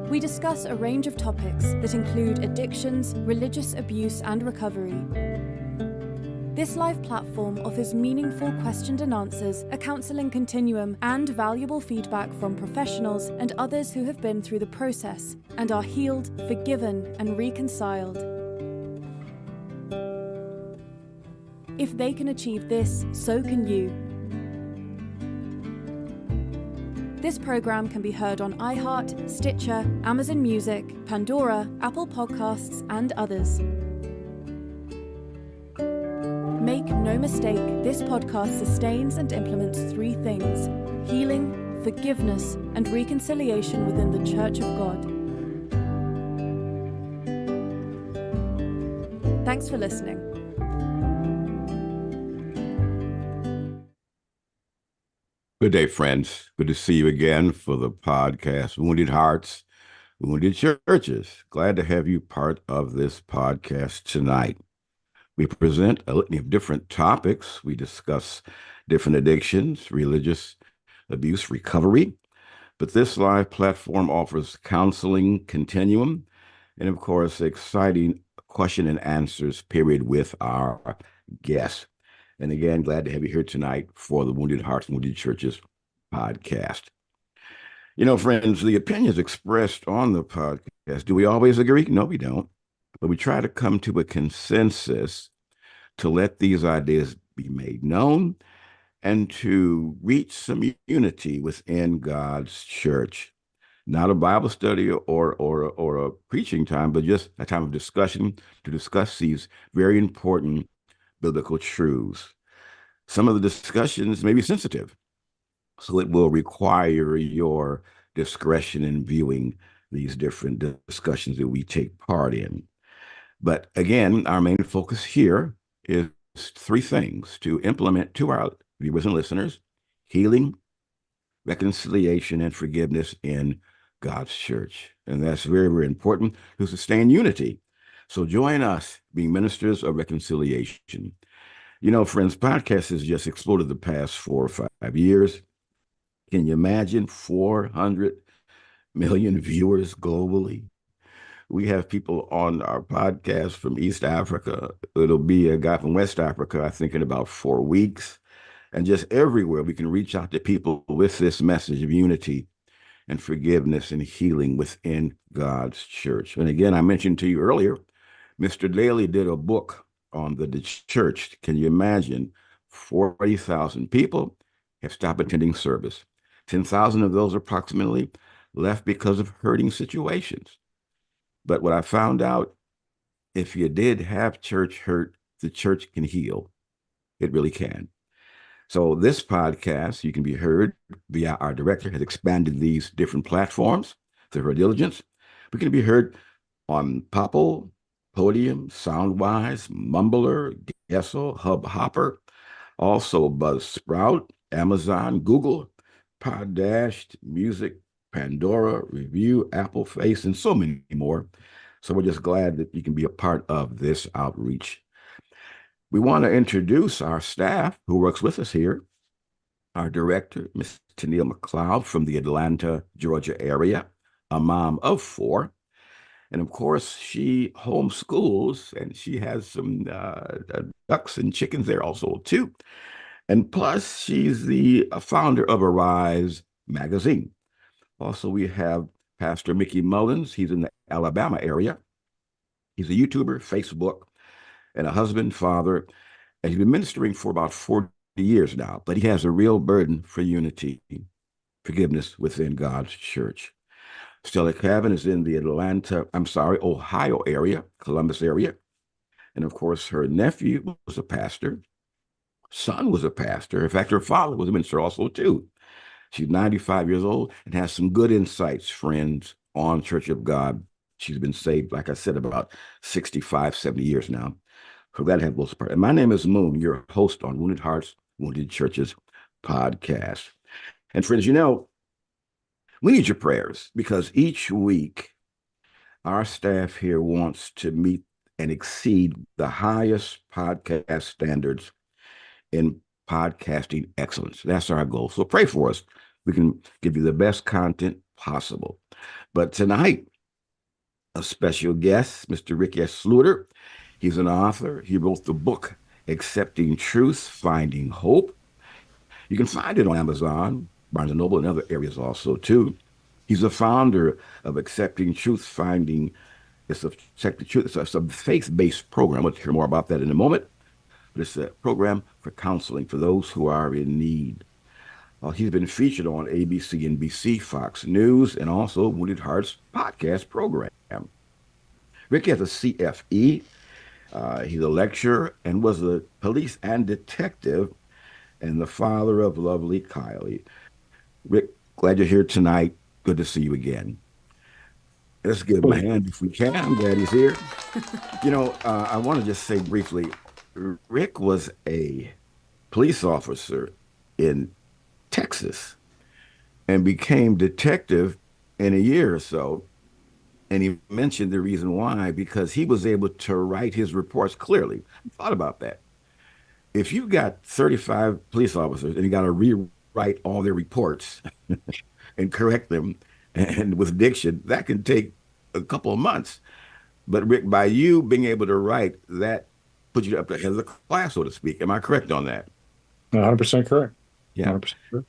We discuss a range of topics that include addictions, religious abuse, and recovery. This live platform offers meaningful questions and answers, a counseling continuum, and valuable feedback from professionals and others who have been through the process and are healed, forgiven, and reconciled. If they can achieve this, so can you. This program can be heard on iHeart, Stitcher, Amazon Music, Pandora, Apple Podcasts, and others. Make no mistake, this podcast sustains and implements three things: healing, forgiveness, and reconciliation within the Church of God. Thanks for listening. Good day, friends. Good to see you again for the podcast, Wounded Hearts, Wounded Churches. Glad to have you part of this podcast tonight. We present a litany of different topics. We discuss different addictions, religious abuse, recovery. But this live platform offers counseling continuum and, of course, exciting question and answers period with our guests. And again, glad to have you here tonight for the Wounded Hearts, Wounded Churches podcast. You know, friends, the opinions expressed on the podcast, do we always agree? No, we don't. But we try to come to a consensus to let these ideas be made known and to reach some unity within God's church. Not a Bible study or a preaching time, but just a time of discussion to discuss these very important biblical truths. Some of the discussions may be sensitive, so it will require your discretion in viewing these different discussions that we take part in. But again, our main focus here is three things to implement to our viewers and listeners: healing, reconciliation, and forgiveness in God's church. And that's very, very important to sustain unity. So join us being ministers of reconciliation. You know, friends, podcast has just exploded the past 4 or 5 years. Can you imagine 400 million viewers globally? We have people on our podcast from East Africa. It'll be a guy from West Africa, I think, in about 4 weeks. And just everywhere we can reach out to people with this message of unity and forgiveness and healing within God's church. And again, I mentioned to you earlier, Mr. Daly did a book on the church. Can you imagine? 40,000 people have stopped attending service. 10,000 of those approximately left because of hurting situations. But what I found out, if you did have church hurt, the church can heal. It really can. So this podcast, you can be heard via our director, has expanded these different platforms through her diligence. We can be heard on Popple, Podium, Soundwise, Mumbler, Gesso, Hubhopper, also Buzzsprout, Amazon, Google, Poddashed, Music, Pandora, Review, Apple Face, and so many more. So we're just glad that you can be a part of this outreach. We want to introduce our staff who works with us here. Our director, Ms. Tennille McLeod from the Atlanta, Georgia area, a mom of 4. And of course, she homeschools and she has some ducks and chickens there also too. And plus, she's the founder of Arise magazine. Also, we have Pastor Mickey Mullins. He's in the Alabama area. He's a YouTuber, Facebook, and a husband, father, and he's been ministering for about 40 years now, but he has a real burden for unity, forgiveness within God's church. Stella Cavan is in the Ohio area, Columbus area. And of course, her nephew was a pastor, son was a pastor. In fact, her father was a minister also too. She's 95 years old and has some good insights, friends, on Church of God. She's been saved, like I said, about 65, 70 years now. So glad to have those part. And my name is Moon, your host on Wounded Hearts, Wounded Churches podcast. And friends, you know, we need your prayers because each week our staff here wants to meet and exceed the highest podcast standards in podcasting excellence. That's our goal. So pray for us. We can give you the best content possible. But tonight, a special guest, Mr. Ricky Sluder. He's an author. He wrote the book Accepting Truth, Finding Hope. You can find it on Amazon, Barnes& and Noble, and other areas also, too. He's the founder of Accepting Truth, Finding it's a Accepting Truth. It's a faith-based program. We'll hear more about that in a moment. But it's a program for counseling for those who are in need. He's been featured on ABC, NBC, Fox News, and also Wounded Hearts podcast program. Ricky has a CFE. He's a lecturer and was a police and detective and the father of lovely Kylie. Rick, glad you're here tonight. Good to see you again. Let's give him a hand if we can. I'm glad he's here. I want to just say briefly, Rick was a police officer in Texas and became detective in a year or so. And he mentioned the reason why, because he was able to write his reports clearly. I thought about that. If you've got 35 police officers and you got to rewrite all their reports and correct them and with diction, that can take a couple of months. But Rick, by you being able to write, that puts you up ahead of the class, so to speak. Am I correct on that? 100% correct. Yeah. 100% correct.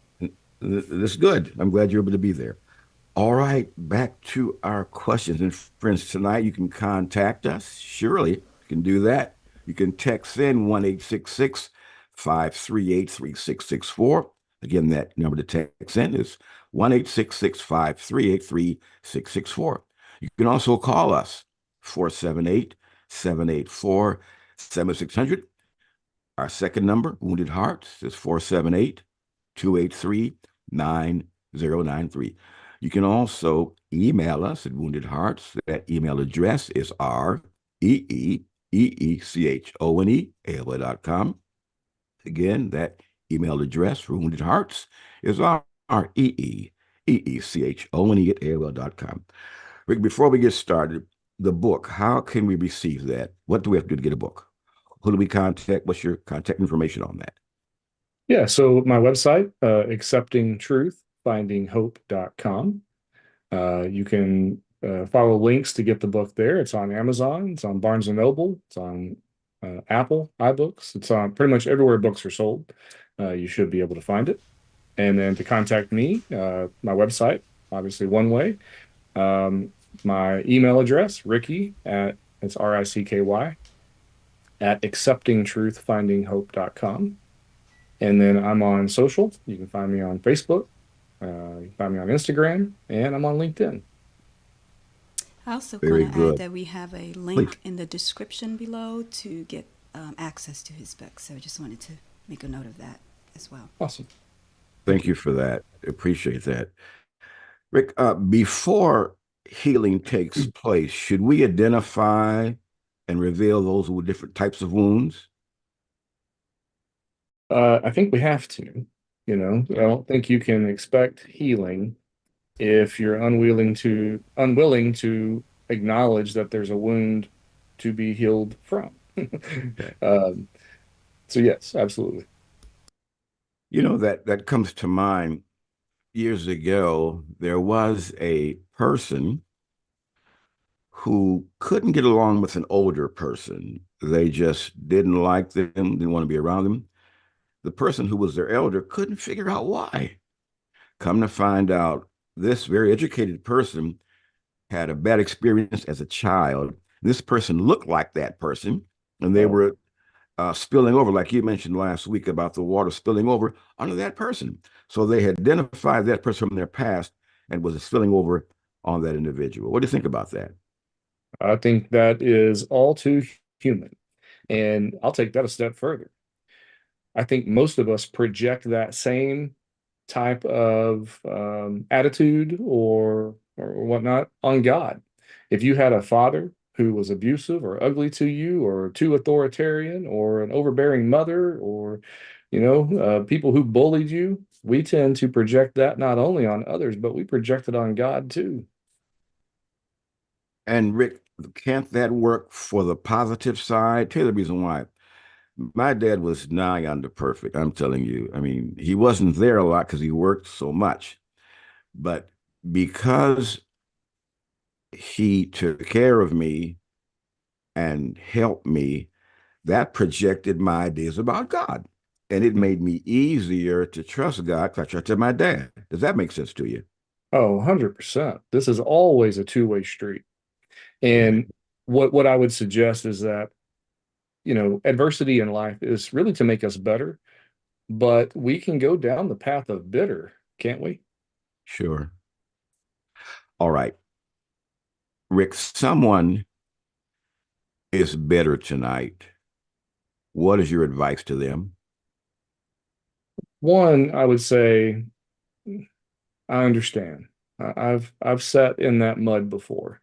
This is good. I'm glad you're able to be there. All right, back to our questions. And friends, tonight you can contact us. Surely you can do that. You can text in 1-866-538-3664. Again, that number to text in is 1-866-538-3664. You can also call us 478-784-7600. Our second number, Wounded Hearts, is 478-283-9093. You can also email us at Wounded Hearts. That email address is reeechone@aol.com. Again, that email address for Wounded Hearts is reeechone@aol.com. Rick, before we get started, the book, how can we receive that? What do we have to do to get a book? Who do we contact? What's your contact information on that? Yeah, so my website, acceptingtruthfindinghope.com. You can follow links to get the book there. It's on Amazon. It's on Barnes& and Noble. It's on Apple iBooks. It's on pretty much everywhere books are sold. You should be able to find it. And then to contact me, my website, obviously one way. My email address, it's RICKY, at acceptingtruthfindinghope.com. And then I'm on social. You can find me on Facebook. You can find me on Instagram, and I'm on LinkedIn. I also Very want to good. add that we have a link in the description below to get access to his book. So I just wanted to make a note of that as well. Awesome. Thank you for that. Appreciate that. Rick, before healing takes place, should we identify and reveal those with different types of wounds? I think we have to. I don't think you can expect healing if you're unwilling to acknowledge that there's a wound to be healed from. So yes, absolutely. That comes to mind. Years ago, there was a person who couldn't get along with an older person. They just didn't like them, didn't want to be around them. The person who was their elder couldn't figure out why. Come to find out, this very educated person had a bad experience as a child. This person looked like that person, and they were spilling over, like you mentioned last week about the water spilling over onto that person. So they had identified that person from their past and was spilling over on that individual. What do you think about that? I think that is all too human. And I'll take that a step further. I think most of us project that same type of attitude or whatnot on God. If you had a father who was abusive or ugly to you, or too authoritarian, or an overbearing mother, or people who bullied you, we tend to project that not only on others, but we project it on God too. And Rick, can't that work for the positive side? Tell you the reason why. My dad was nigh under perfect. I'm telling you. I mean, he wasn't there a lot because he worked so much. But because he took care of me and helped me, that projected my ideas about God. And it made me easier to trust God because I trusted my dad. Does that make sense to you? Oh, 100%. This is always a two-way street. Right. And what I would suggest is that, adversity in life is really to make us better, but we can go down the path of bitter, can't we? Sure. All right. Rick, someone is better tonight. What is your advice to them? One, I would say, I understand. I've sat in that mud before.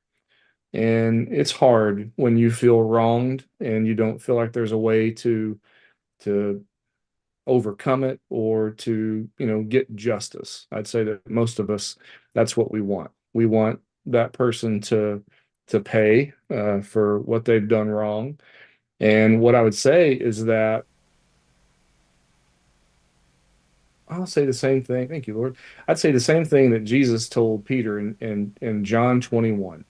And it's hard when you feel wronged and you don't feel like there's a way to overcome it or to, get justice. I'd say that most of us, that's what we want. We want that person to pay for what they've done wrong. And what I would say is that I'll say the same thing. Thank you, Lord. I'd say the same thing that Jesus told Peter in John 21.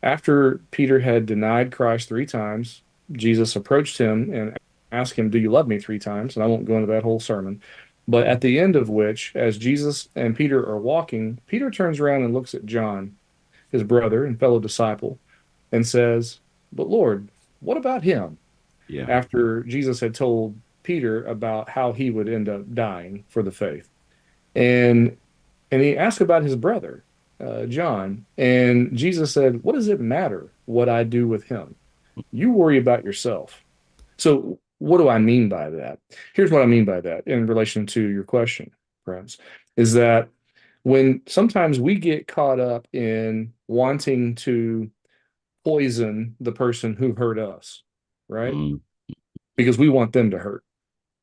After Peter had denied Christ 3 times, Jesus approached him and asked him, "Do you love me?" 3 times. And I won't go into that whole sermon. But at the end of which, as Jesus and Peter are walking, Peter turns around and looks at John, his brother and fellow disciple, and says, "But Lord, what about him?" Yeah. After Jesus had told Peter about how he would end up dying for the faith. And and he asked about his brother, John, and Jesus said, "What does it matter what I do with him? You worry about yourself." So, what do I mean by that? Here's what I mean by that in relation to your question, friends, is that when sometimes we get caught up in wanting to poison the person who hurt us, right? Mm, Because we want them to hurt.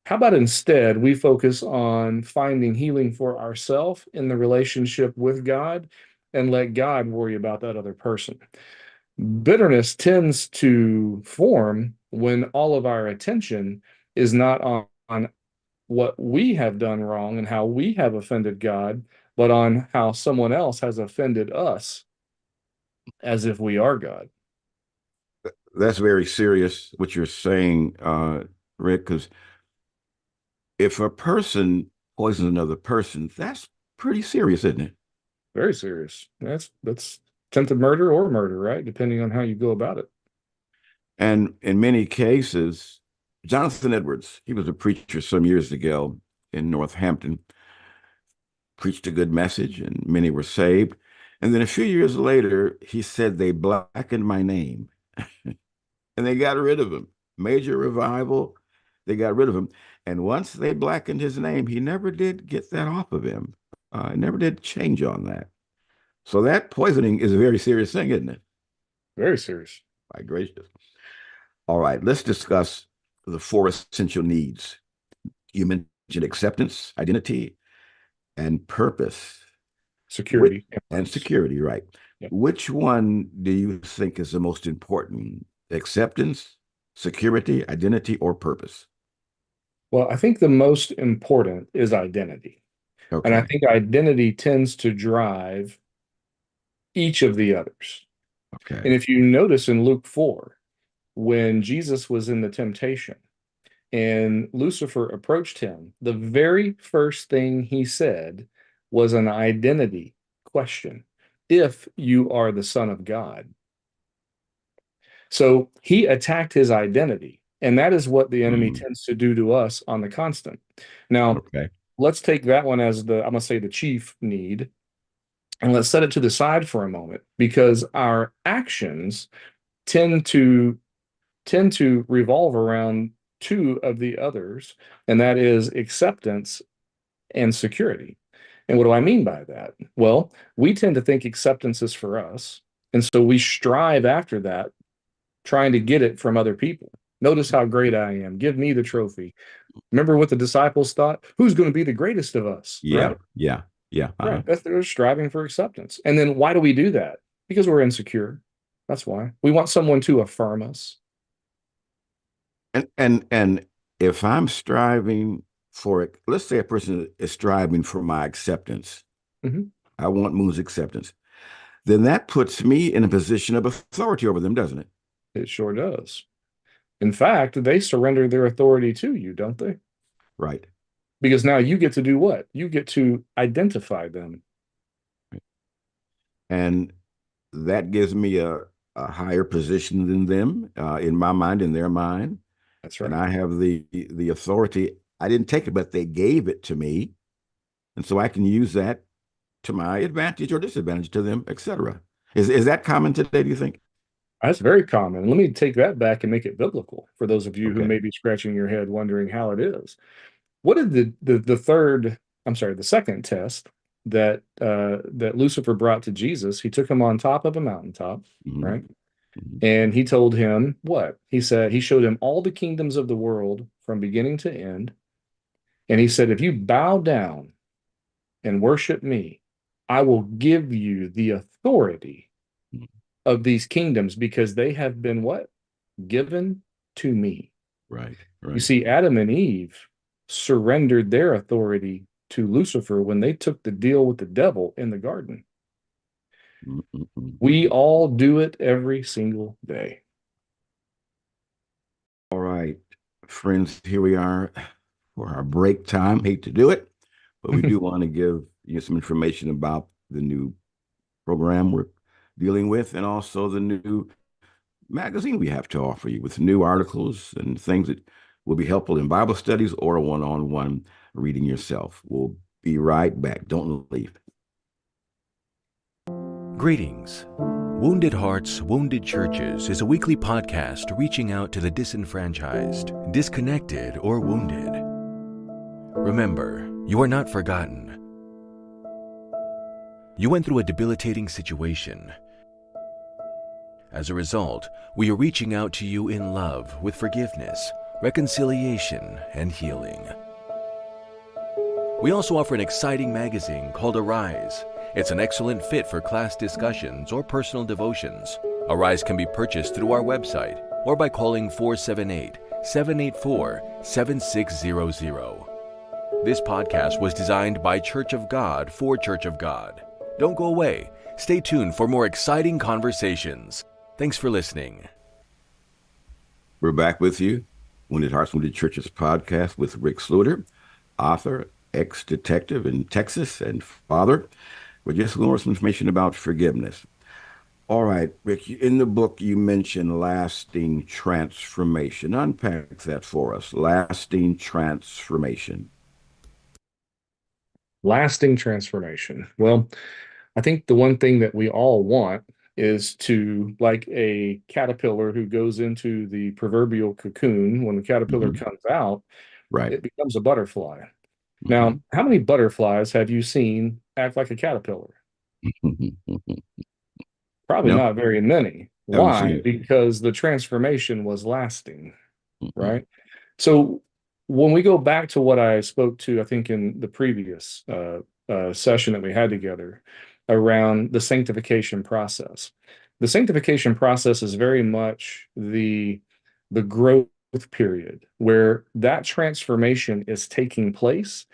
How about instead we focus on finding healing for ourselves in the relationship with God and let God worry about that other person? Bitterness tends to form when all of our attention is not on what we have done wrong and how we have offended God, but on how someone else has offended us as if we are God. that's very serious what you're saying, Rick, because if a person poisons another person, that's pretty serious, isn't it? Very serious. That's attempted murder or murder, right? Depending on how you go about it. And in many cases, Jonathan Edwards, he was a preacher some years ago in Northampton, preached a good message, and many were saved. And then a few years later, he said they blackened my name and they got rid of him. Major revival, they got rid of him. And once they blackened his name, he never did get that off of him. Never did change on that. So that poisoning is a very serious thing, isn't it? Very serious. My gracious. All right, let's discuss the four essential needs. You mentioned acceptance, identity, and purpose. Which, Security and and purpose. security, right? Yeah. Which one do you think is the most important? Acceptance, security, identity, or purpose? Well, I think the most important is identity. And I Okay. think identity tends to drive each of the others. Okay. And if you notice in Luke 4, when Jesus was in the temptation and Lucifer approached him, the very first thing he said was an identity question. If you are the Son of God. So he attacked his identity. And that is what the enemy Mm, tends to do to us on the constant. Now, okay. let's take that one as I'm going to say the chief need, and let's set it to the side for a moment because our actions tend to revolve around two of the others, and that is acceptance and security. And what do I mean by that? Well, we tend to think acceptance is for us, and so we strive after that, trying to get it from other people. Notice how great I am. Give me the trophy. Remember what the disciples thought? Who's going to be the greatest of us? Yeah. Right? Yeah. Yeah. Right. That's they're striving for acceptance. And then why do we do that? Because we're insecure. That's why. We want someone to affirm us. And if I'm striving for it, let's say a person is striving for my acceptance. Mhm. I want Moon's acceptance. Then that puts me in a position of authority over them, doesn't it? It sure does. In fact, they surrender their authority to you, don't they? Right. Because now you get to do what? You get to identify them. And that gives me a higher position than them in my mind, in their mind. That's right. And I have the authority. I didn't take it, but they gave it to me. And so I can use that to my advantage or disadvantage to them, etc. Is that common today, do you think? That's very common. Let me take that back and make it biblical for those of you who Okay. may be scratching your head wondering how it is. What did the second test that Lucifer brought to Jesus? He took him on top of a mountaintop, Mhm. right? Mhm. And he told him what? He said he showed him all the kingdoms of the world from beginning to end. And he said, if you bow down and worship me, I will give you the authority of these kingdoms because they have been what? Given to me. Right, You right. see, Adam and Eve surrendered their authority to Lucifer when they took the deal with the devil in the garden. We all do it every single day. All right, friends, here we are for our break time. Hate to do it, but we do want to give you some information about the new program we're dealing with and also the new magazine we have to offer you with new articles and things that will be helpful in Bible studies or a one-on-one reading yourself. We'll be right back. Don't leave. Greetings. Wounded Hearts, Wounded Churches is a weekly podcast reaching out to the disenfranchised, disconnected, or wounded. Remember, you are not forgotten. You went through a debilitating situation. As a result, we are reaching out to you in love with forgiveness, reconciliation, and healing. We also offer an exciting magazine called Arise. It's an excellent fit for class discussions or personal devotions. Arise can be purchased through our website or by calling 478-784-7600. This podcast was designed by Church of God for Church of God. Don't go away. Stay tuned for more exciting conversations. Thanks for listening. We're back with you. Wounded Hearts, Wounded Churches podcast with Rick Sluder, author, ex-detective in Texas, and father. We're just going over some information about forgiveness. All right, Rick, in the book you mentioned lasting transformation. Unpack that for us. Lasting transformation. Lasting transformation. Well, I think the one thing that we all want is to, like a caterpillar who goes into the proverbial cocoon, when the caterpillar comes out, Right. it becomes a butterfly. Now, how many butterflies have you seen act like a caterpillar? Probably No, not very many. haven't seen Why? it. Because the transformation was lasting, right? So when we go back to what I spoke to, I think in the previous session that we had together around the sanctification process, the sanctification process is very much the growth period where that transformation is taking place.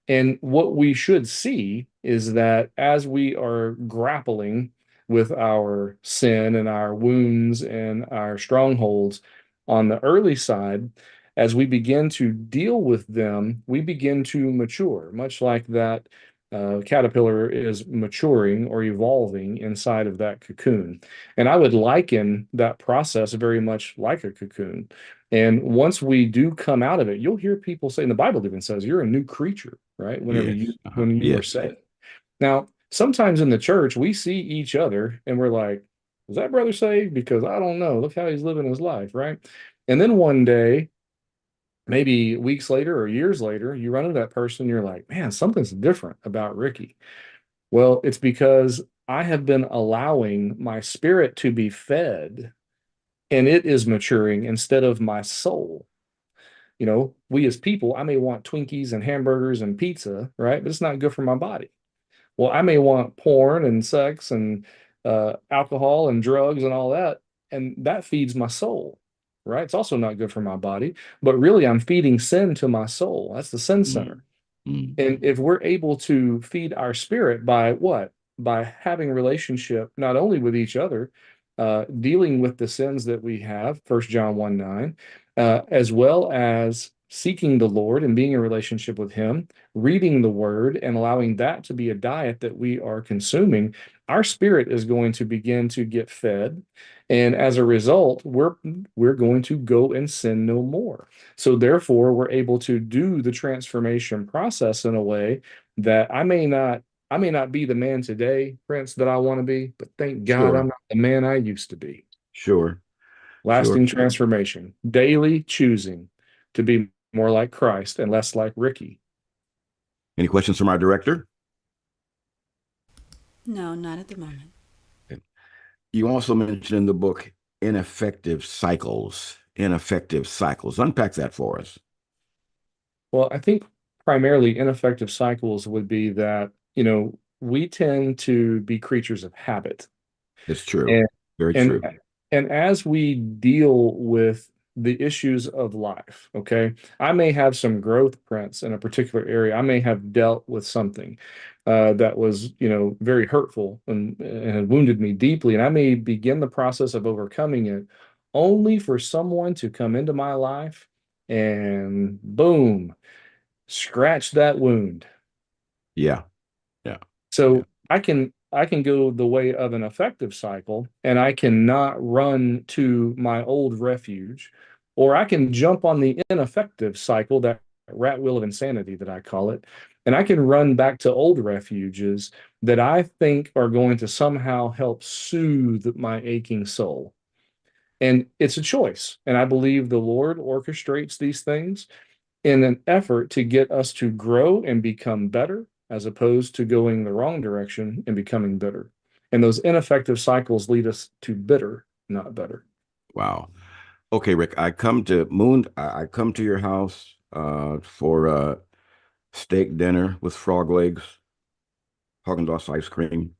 And what we should see is that as we are grappling with our sin and our wounds and our strongholds on the early side, as we begin to deal with them, we begin to mature, much like that caterpillar is maturing or evolving inside of that cocoon. And I would liken that process very much like a cocoon. And once we do come out of it, you'll hear people say, and the Bible even says, you're a new creature, right? Whenever Yes. when you are Yes. saved. Now, sometimes in the church, we see each other and we're like, is that brother saved? Because I don't know. Look how he's living his life, right? And then one day, maybe weeks later or years later, you run into that person, and you're like, man, something's different about Ricky. Well, it's because I have been allowing my spirit to be fed and it is maturing instead of my soul. You know, we as people, I may want Twinkies and hamburgers and pizza, right? But it's not good for my body. Well, I may want porn and sex and alcohol and drugs and all that, and that feeds my soul, right? It's also not good for my body, but really I'm feeding sin to my soul. That's the sin center. Mm. And if we're able to feed our spirit by what? By having relationship not only with each other, dealing with the sins that we have, 1 John 1:9, as well as seeking the Lord and being in relationship with Him, reading the Word and allowing that to be a diet that we are consuming, our spirit is going to begin to get fed. And as a result, we're going to go and sin no more. So therefore, we're able to do the transformation process in a way that I may not be the man today, Prince, that I want to be, but thank God Sure, I'm not the man I used to be. sure, sure. Lasting transformation, daily choosing to be more like Christ and less like Ricky. Any questions from our director? No, not at the moment. You also mentioned in the book ineffective cycles. Ineffective cycles. Unpack that for us. Well, I think primarily ineffective cycles would be that, we tend to be creatures of habit. It's true. And Very and true. and as we deal with the issues of life, okay, I may have some growth, Prince, in a particular area. I may have dealt with something that was, very hurtful and had wounded me deeply, and I may begin the process of overcoming it, only for someone to come into my life and boom, scratch that wound. Yeah, yeah, yeah. So I can go the way of an effective cycle, and I cannot run to my old refuge, or I can jump on the ineffective cycle, that rat wheel of insanity that I call it, and I can run back to old refuges that I think are going to somehow help soothe my aching soul. And it's a choice. And I believe the Lord orchestrates these things in an effort to get us to grow and become better, as opposed to going the wrong direction and becoming bitter. And those ineffective cycles lead us to bitter, not better. Wow. Okay, Rick, I come to your house for steak dinner with frog legs, Haagen-Dazs ice cream,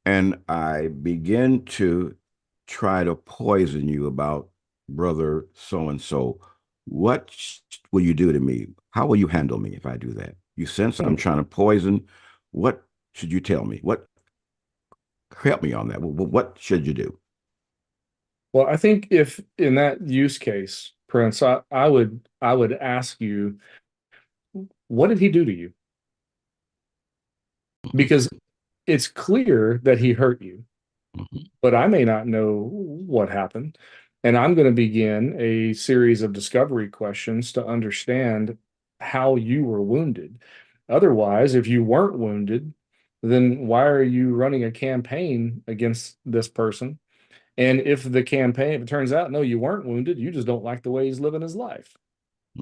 and I begin to try to poison you about brother so and so. What will you do to me? How will you handle me if I do that? You sense I'm Hmm. trying to poison. What should you tell me? What help me on that? What should you do? Well, I think if in that use case, Prince, I would ask you, what did he do to you? Mhm, Because it's clear that he hurt you, mhm. but I may not know what happened. And I'm going to begin a series of discovery questions to understand how you were wounded. Otherwise, if you weren't wounded, then why are you running a campaign against this person? And if it turns out, no, you weren't wounded, you just don't like the way he's living his life.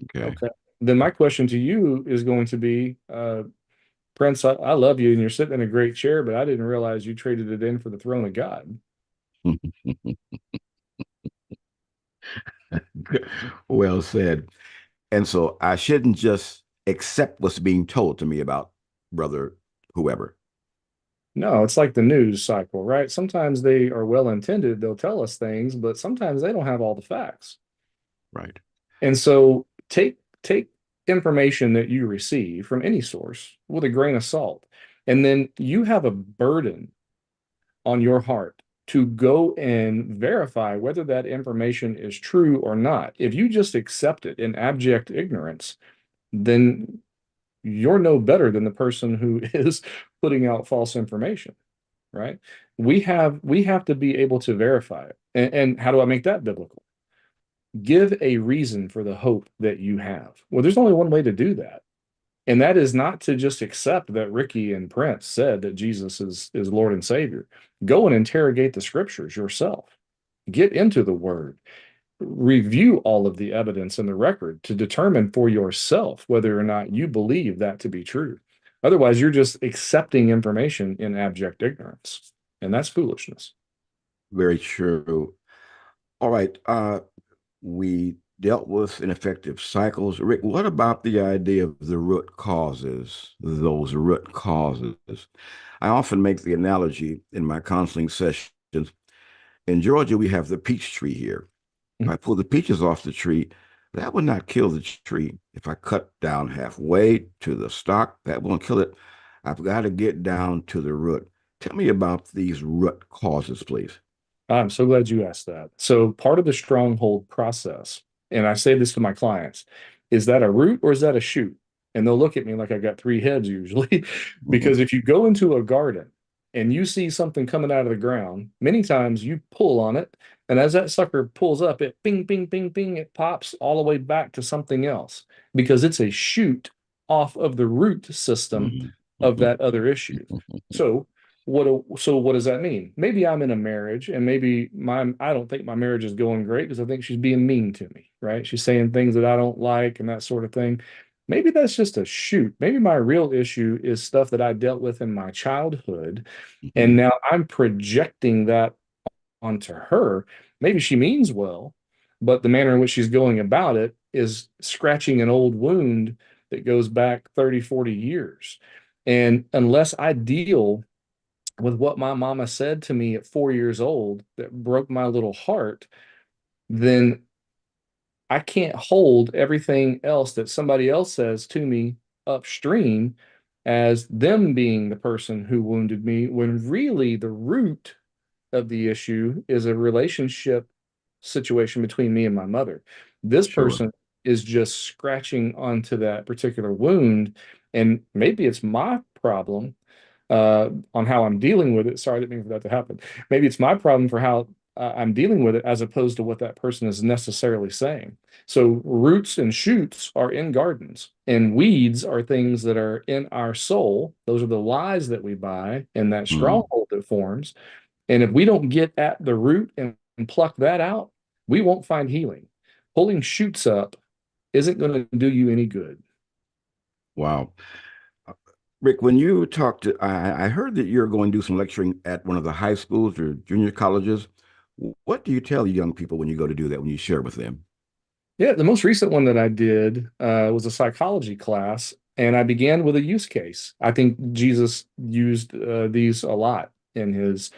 Okay. Okay. Then my question to you is going to be, Prince, I love you and you're sitting in a great chair, but I didn't realize you traded it in for the throne of God. Well said. And so I shouldn't just accept what's being told to me about brother whoever. No, it's like the news cycle, right? Sometimes they are well intended, they'll tell us things, but sometimes they don't have all the facts. Right. And so take information that you receive from any source with a grain of salt. And then you have a burden on your heart to go and verify whether that information is true or not. If you just accept it in abject ignorance, then you're no better than the person who is putting out false information, right? We have to be able to verify it. And how do I make that biblical? Give a reason for the hope that you have. Well, there's only one way to do that. And that is not to just accept that Ricky and Prince said that Jesus is Lord and Savior. Go and interrogate the scriptures yourself. Get into the word. Review all of the evidence in the record to determine for yourself whether or not you believe that to be true. Otherwise, you're just accepting information in abject ignorance, and that's foolishness. Very true. All right. We dealt with ineffective cycles. Rick, what about the idea of the root causes, those root causes? I often make the analogy in my counseling sessions. In Georgia, we have the peach tree here. If I pull the peaches off the tree, that will not kill the tree. If I cut down halfway to the stock, that won't kill it. I've got to get down to the root. Tell me about these root causes, please. I'm so glad you asked that. So, part of the stronghold process, and I say this to my clients, is that a root or is that a shoot? And they'll look at me like I got three heads usually. Mhm. Because if you go into a garden and you see something coming out of the ground, many times you pull on it. And as that sucker pulls up, it ping, ping, ping, ping, it pops all the way back to something else because it's a shoot off of the root system Mhm. of Mhm. that other issue. So, what does that mean? Maybe I'm in a marriage and maybe I don't think my marriage is going great because I think she's being mean to me, right? She's saying things that I don't like and that sort of thing. Maybe that's just a shoot. Maybe my real issue is stuff that I dealt with in my childhood. And Mhm. now I'm projecting that onto her. Maybe she means well, but the manner in which she's going about it is scratching an old wound that goes back 30, 40 years. And unless I deal with what my mama said to me at 4 years old that broke my little heart, then I can't hold everything else that somebody else says to me upstream as them being the person who wounded me, when really the root of the issue is a relationship situation between me and my mother. This Sure. person is just scratching onto that particular wound, and maybe it's my problem on how I'm dealing with it. Sorry, I didn't mean for that to happen. Maybe it's my problem for how I'm dealing with it as opposed to what that person is necessarily saying. So, roots and shoots are in gardens, and weeds are things that are in our soul. Those are the lies that we buy and that Mhm. stronghold that forms. And if we don't get at the root and pluck that out, we won't find healing. Pulling shoots up isn't going to do you any good. Wow. Uh, Rick, when you talked to, I heard that you're going to do some lecturing at one of the high schools or junior colleges. What do you tell young people when you go to do that, when you share with them? Yeah, the most recent one that I did was a psychology class, and I began with a use case. I think Jesus used these a lot in his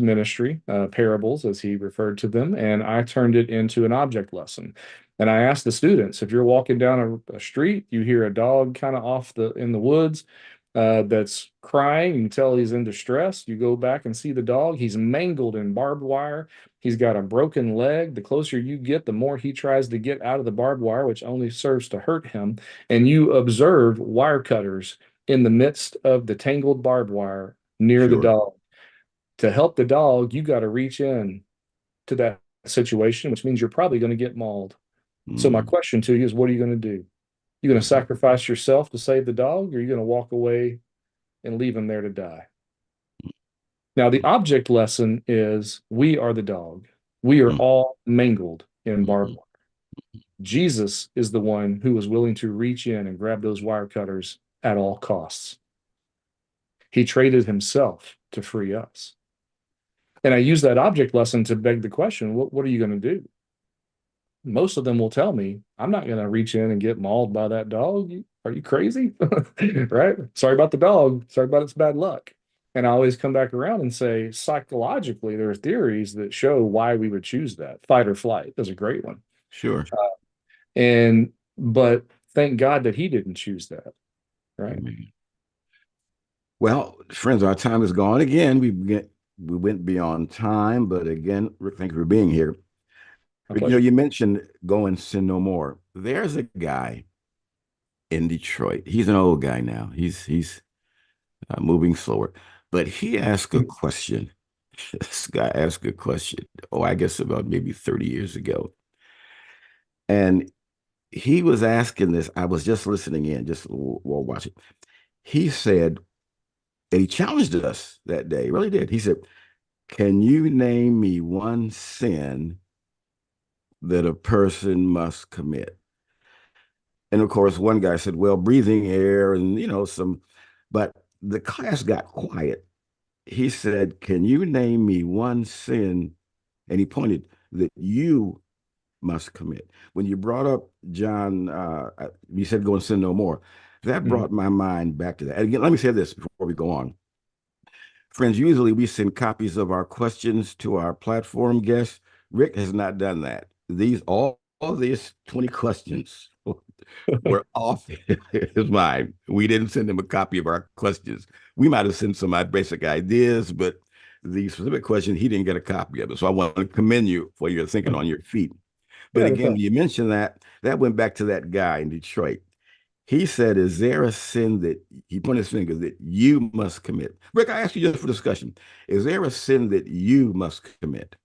ministry, parables as he referred to them, and I turned it into an object lesson. And I asked the students, if you're walking down a street, you hear a dog kind of off the in the woods that's crying, you can tell he's in distress. You go back and see the dog, he's mangled in barbed wire. He's got a broken leg. The closer you get, the more he tries to get out of the barbed wire, which only serves to hurt him. And you observe wire cutters in the midst of the tangled barbed wire near the Sure. dog. To help the dog, you got to reach in to that situation, which means you're probably going to get mauled. So my Mhm. question to you is, what are you going to do? You going to Mhm. sacrifice yourself to save the dog, or are you going to walk away and leave him there to die? Now, the object lesson is we are the dog. We are Mhm. all mangled in barbed Mhm. wire. Jesus is the one who was willing to reach in and grab those wire cutters at all costs. He traded himself to free us. And I use that object lesson to beg the question, what are you going to do? Most of them will tell me, I'm not going to reach in and get mauled by that dog. Are you crazy? Right? Sorry about the dog. Sorry about its bad luck. And I always come back around and say, psychologically, there are theories that show why we would choose that. Fight or flight is a great one. Sure. But thank God that he didn't choose that. Right. Amen. Well, friends, our time is gone again. We went beyond time, but again, Rick, thank you for being here. My Rick, pleasure. you mentioned go and sin no more. There's a guy in Detroit. He's an old guy now. He's moving slower, but he asked a question. This guy asked a question. Oh, I guess about maybe 30 years ago, and he was asking this. I was just listening in, just while watching. He said, and he challenged us that day. He really did. He said, "Can you name me one sin that a person must commit?" And of course, one guy said, "Well, breathing air and some." But the class got quiet. He said, "Can you name me one sin?" And he pointed that you must commit. When you brought up John, you said, "Go and sin no more." That Mhm. brought my mind back to that. And again, let me say this before we go on. Friends, usually we send copies of our questions to our platform guests. Rick has not done that. These all all these 20 questions were off his mind. We didn't send him a copy of our questions. We might have sent some basic ideas, but the specific question, he didn't get a copy of it. So I want to commend you for your thinking on your feet. But Yeah, again, when you mentioned that, that went back to that guy in Detroit. He said, is there a sin that he pointed his finger that you must commit? Rick, I ask you just for discussion. Is there a sin that you must commit?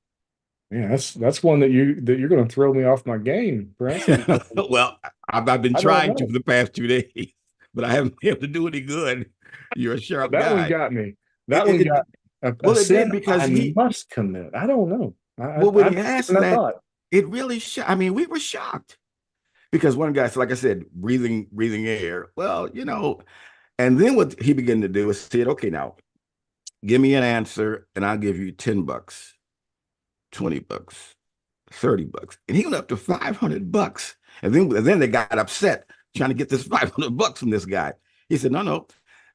yeah, that's one that you're going to throw me off my game, Prince. Well, I've been I don't trying to know. for the past 2 days, but I haven't been able to do any good. You're a sharp That one guy. got me. It, That it, one it got a well, it did sin because I he. must commit. I don't know. Well, when I've he asked given that that, thought. it really. I mean, we were shocked because one guy, like I said, breathing air. Well, and then what he began to do is said, okay, now give me an answer, and I'll give you $10, $20, $30, and he went up to $500. And then they got upset trying to get this $500 from this guy. He said, no,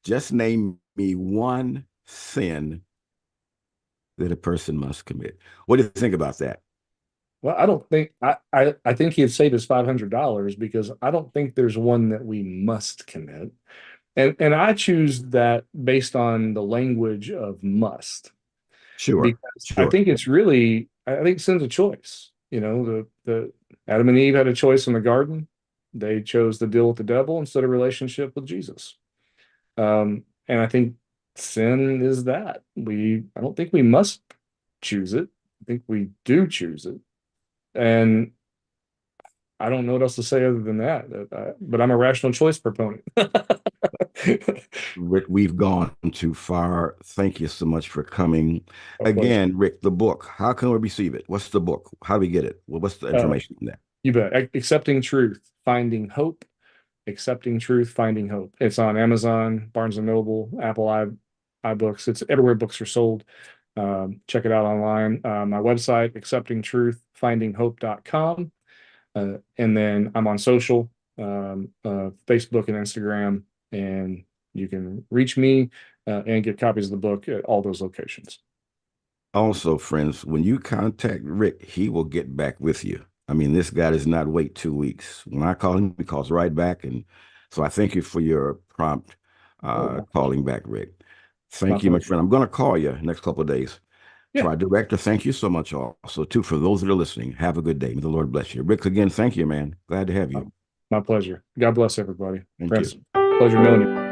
just name me one sin that a person must commit. What do you think about that? Well, I don't think I think he'd save his $500 because I don't think there's one that we must commit. And I choose that based on the language of must, Sure, because I sure. think I think sin's a choice. The Adam and Eve had a choice in the garden. They chose to deal with the devil instead of relationship with Jesus. And I think sin is that. I don't think we must choose it. I think we do choose it. And I don't know what else to say other than that. But I'm a rational choice proponent. Rick, we've gone too far. Thank you so much for coming. My pleasure. Again, Rick, the book, how can we receive it? What's the book? How do we get it? What's the Uh, information on that? you bet. Accepting Truth, Finding Hope. Accepting Truth, Finding Hope. It's on Amazon, Barnes and Noble, Apple iBooks. It's everywhere books are sold. Check it out online. My website, acceptingtruthfindinghope.com. And then I'm on social, Facebook and Instagram, and you can reach me and get copies of the book at all those locations. Also, friends, when you contact Rick, he will get back with you. I mean, this guy does not wait 2 weeks. When I call him, he calls right back. And so I thank you for your prompt calling back, Rick. Thank you, my friend. I'm going to call you next couple of days. Yeah. To our director, thank you so much also, too, for those that are listening. Have a good day. May the Lord bless you. Rick, again, thank you, man. Glad to have you. My pleasure. God bless everybody. Thank Prince, you. pleasure knowing you.